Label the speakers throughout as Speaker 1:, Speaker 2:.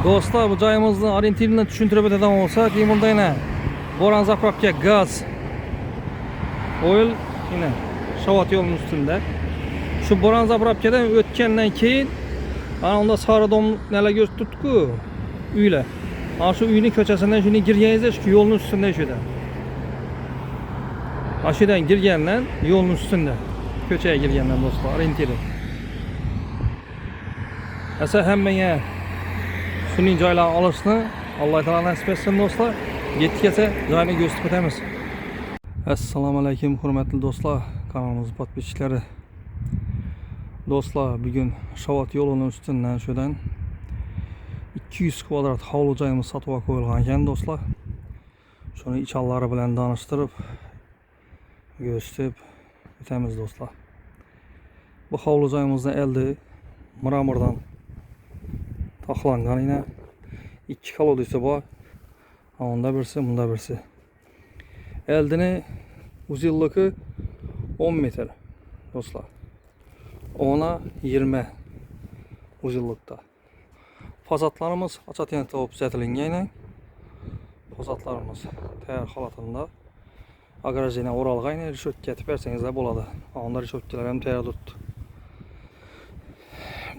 Speaker 1: Do'stlar, bu joyimizni orientirini tushuntirib o'tadigan bo'lsak, bundayna Boran zapravka gaz oil yine Shovat yo'lning ustida. Shu Boran zapravkadan o'tgandan keyin ana unda Saradom nelar ko'rsatdi-ku uylar. Ana shu uyning ko'chasidan shuni girganingizda shu yo'lning ustida shuda. Ashidan girgandan yo'lning ustida. Ko'chaga girgandan do'stlar, orientiri. Asa hammaga shuning joylarni olishni Alloh taolo nasib etsin do'stlar. Yetgacha joyini ko'rsatib o'tamiz. Assalomu alaykum hurmatli do'stlar, kanalimiz podpischiklari. Do'stlar, bugun Shovat yo'lining ustidan shudan 200 kvadrat hovli joyimiz sotuvga qo'yilgan ekan do'stlar. Shuni ichanlari bilan tanishtirib ko'rsatib o'tamiz do'stlar. Bu hovli joyimizda elde mramordan taxlangan yine 2 kolodisi bor. Onda birisi, bunda birisi. Eldini uzunluğu 10 metre dostlar. Ona 20 uzunlukta. Fasatlarımız açatyan tavuk düzeltilingan. Fasatlarımız tayyor holatında. Agrajina oralgan rishotga etib bersangiz de bo'ladi. Onda rishotkalar ham tayyor turibdi.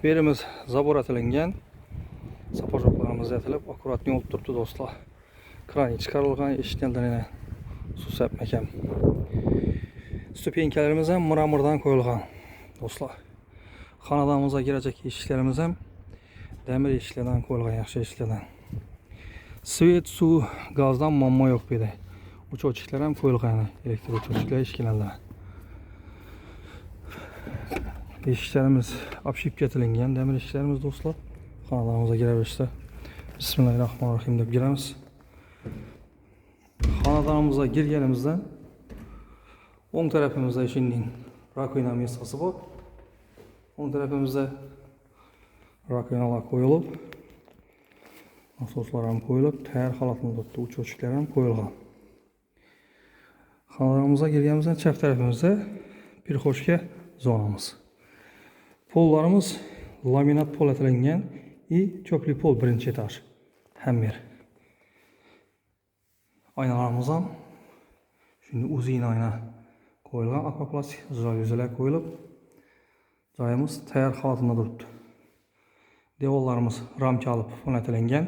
Speaker 1: Berimiz zabor etilingan. Sapojoklarımız etilib, akkuratni olib turibdi do'stlar. Krani chiqarilgan, eshikdan yana suv sepmekan. Stupenkalarimiz ham mramordan qo'yilgan do'stlar. Xonadonimizga girecek eshiklarimiz ham demir eshiklardan qo'yilgan, yaxshi eshiklardan. Svet, suv, gazdan muammo yo'q bu yerda. Uchochiklar ham qo'yilgan, elektr uchochiklar eshiklarlar. Eshiklarimiz obshibga etilingan demir eshiklarimiz do'stlar. Xonadonimizga kiraverishda Bismillahirrahmanirrahim deb giramiz. Xonadonimizga girganimizda o'ng tarafimizda ishning rakovina mesasi bor. O'ng tarafimizda rakovinalar qo'yilib, nasoslar ham qo'yilib, tayyor holatda turibdi, uchochiklar ham qo'yilgan. Xonadonimizga girganimizda chap tarafimizda pirxoshka zonamiz. Pollarimiz laminat pol etilingan и cho'pli pol birinchi etaj. Hammer. Aynalarimiz ham shuni uzun ayna qo'yilgan, akvaplastik yuzalar qo'yilib, joyimiz tayyor holatda turibdi. Devorlarimiz ramkalib o'rnatilgan.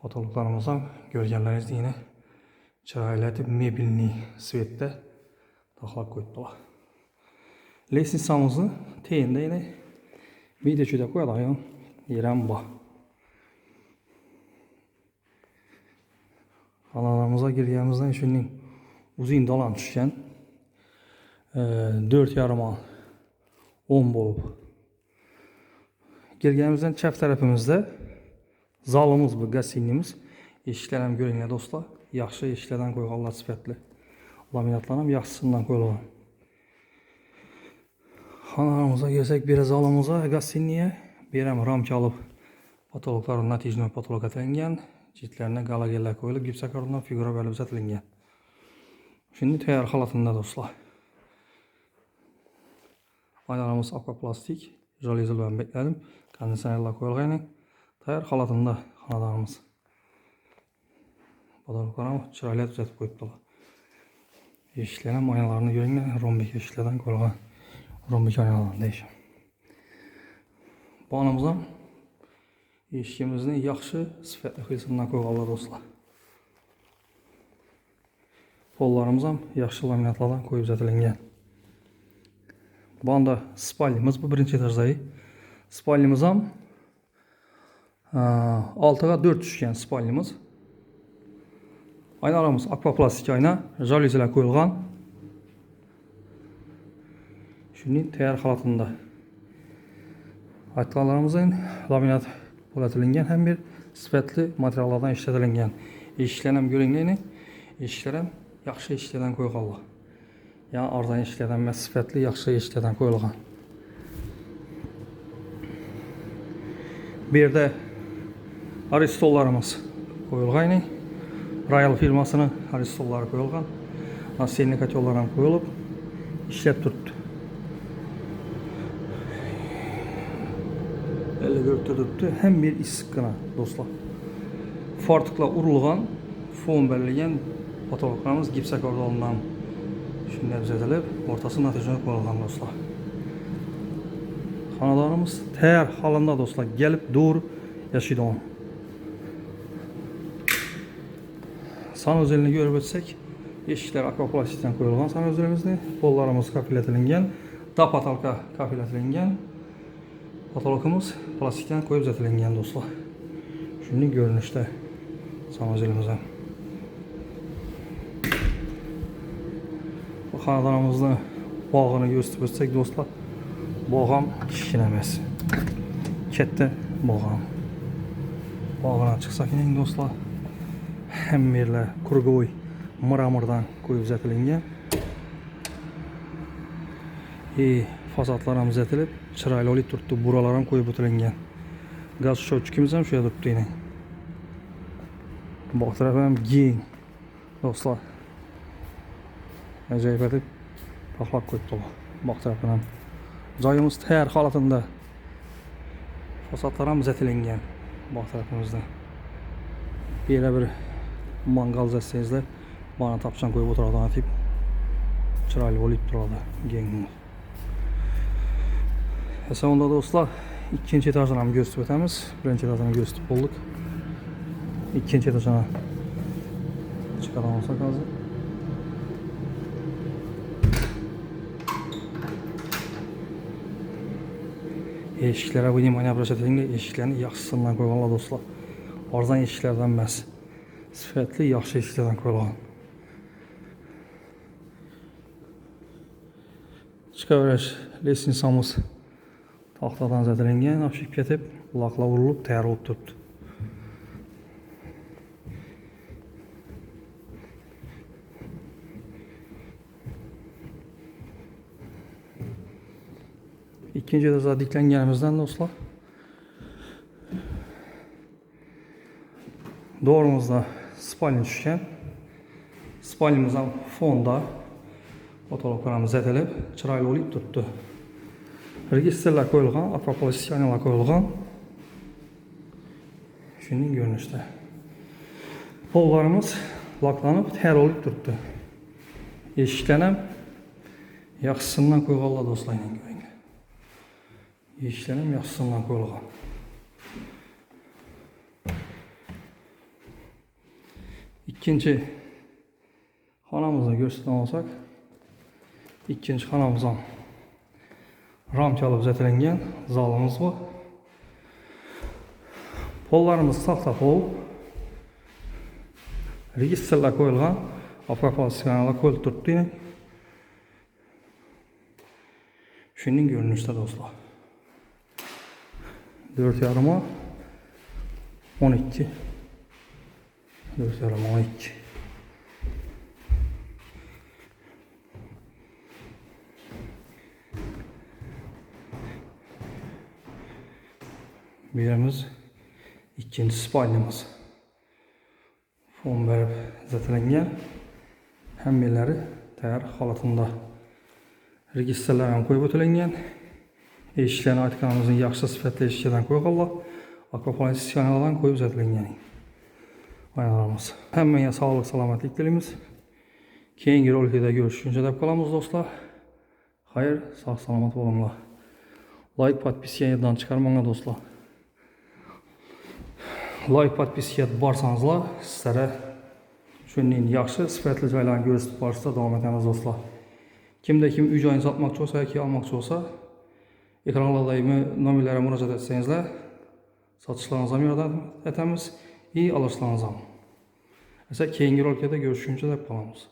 Speaker 1: Potoloklarimiz ham ko'rganlaringizdek yine chiroyli mebelli svetda taxlab qo'yibdilar. Lestnitsamizni teyinda yine video juda qo'yadigan yeram bor. Xonadonimizga girganimizda shuning uzun dolan tushgan 4,5 on 10 bo'lib. Girganimizdan chap tarafimizda zalimiz bu, gasinimiz. Eshiklar ham ko'ringlar do'stlar. Yaxshi eshiklardan qo'yganlar sifatli. Laminatlar ham yaxshisidan qo'yilgan. Xonadonimizga kelsak, bir zalimizga gasiniya, bir ham ramkalib potoloklar natijli potolok etilingan. Chetlarına galageller qo'yilib, gipsakartondan figura bo'lib sotilingan. Şimdi tayyor holatda do'stlar. Aynalarimiz akvaplastik, joliz bilan bekladim. Konditsionerlar qo'yilgan. Tayyor holatda xonadonimiz. Potoloklar ham chiroyli tuzatib qo'yibdilar. Eshiklar ham aynalarni ko'ringlar, rombik eshiklardan qo'yilgan. Rombik aynalardan deysh. Bonimiz ham eshikimizni yaxshi sifatli qilishdan qo'yganlar do'stlar. Pollarimiz ham yaxshi laminatlardan qo'yib uzatilgan. Bu anda spalnimiz, bu birinchi etajdagi. Spalnimiz ham 6 ga 4 tushgan spalnimiz. Aynalarimiz akvaplastik ayna, jolizilar qo'yilgan. Shuning tayyor holatda. Aytganlarimizdan laminat bo'latilgan ham bir sifatli materiallardan ishlatilgan. Eshiklar ham ko'ringlar, eshiklar ham yaxshi eshiklardan qo'yilgan. Ya'ni arzon eshiklardan emas, sifatli yaxshi eshiklardan qo'yilgan. Bu yerda aristollarimiz qo'yilgan. Royal firmasının aristolları qo'yilgan. Nasiyni katyollar ham qo'yilib, ishlab turibdi. 50 görüntüdüktü. Hem bir issiqqina dostlar. Fartıqla urulğan, fon belirləyən patologlarımız gips akorda olunan şunday düzədilib, ortası nəticədə qoyulğan dostlar. Xanadarımız təyər halında dostlar, gəlib dur yaşaydı on. San özelliğini görüb ötsək, eşiklər akvaplastikdən qoyulğan san özelliğimizdir. Pollarımız kafilətilingən, dapatalka kafilətilingən, patologumuz plastikdən qoyub zətilingən dostlar. Şimdi görünüşdə san özelliğimizə. Bu xanadarımızın bağını göstərib ötsək dostlar, bağam kişiləməz. Kətdə bağam. Bağına çıxsaq yine dostlar, hem yerlə kurgoy mıramırdan qoyub zətilingən. Fasadlarımız zətilib, çıraylı oli tutdu, buralarım qoyub ötülingən. Gaz şöçkümüz hem şuraya tutdu yine. Bak tərəfəm giyin dostlar. Acayip edib paxlaq qoyub dolu. Bak tərəfəm. Cayımız təyər halatında. Fasadlarım zətilingən. Bak tərəfimizdə. Belə bir mangal zətsəyizlə bana tapşan qoyub oturadan atıb çıraylı olub durada geyinmir. Sonunda dostlar ikinci etajdan göstərib ötəmiz. Birinci etajdan göstərib olduq. İkinci etajına çıxaran olsa qaldı. Eşiklərə bu nimaniya prosesində eşiklərini yaxşısından qoyulmalı dostlar. Arzan eşiklərdən məhz. Sifətli yaxşı eşiklərdən qoyulmalı. Çıxarış lesinsamız taxtadan zədəlengən, apşik getib, laqla vurulub, təyər olub tutdu. İkinci etaja diklengənimizdən dostlar. Doğrumuzda spalin düşkən. Spalinimizdən fonda otologlarımız zədəlib, çıraylı olub tutdu. Registrlər qoyulğan, akvaplastikyanlar qoyulğan. Şimdi görünüşdə. Pollarımız laklanıb, tər olub tutdu. Eşiklənəm, yaxşısından qoyulğanlar dostlar ilə görün. Eşiklənəm, yaxşısından qoyulğan. İkinci xanamızda göstərən olsaq, ikinci xanamızdan ramkalı zətilengən zalımız var. Pollarımız taxta pol. Registrlər qoyulğan, akvaplastikyanlar qoyulub tutdu yine. Şimdi görünüşdə dostlar. 4,5'a 12. 4,5'a 12. Birimiz ikinci spalinimiz. Fon verib zətilengən. Həm yerləri təyər halatında. Registrlərlə qoyub ötülengən. Eşiklərini aytqanımızın yaxşı sifətli eşiklərdən qoyuqallar. Akvaplastikyanlardan qoyub zətilengən. Aynalarımız. Həmmənə sağlıq, salamatlik dilimiz. Keyingi rolikdə görüşüncə dəb qalamız dostlar. Hayır, sağ salamat olunlar. Like, podpisiyyadan çıxarmanla dostlar. Like, podpisyat barsanızlar, sizlərə şunun yaxşı, sifətli caylarını görürsünüz barışda davam edəmiz dostlar. Kimdə kim üc ayını satmaq olsa, ki almaq olsa, ekranlardayımı nömrələrə müraciət etsənizlər, satışlarınıza müraciət etəmiz, iyi alışlarınıza. Keyingi rolikdə görüşüncə də qalamız.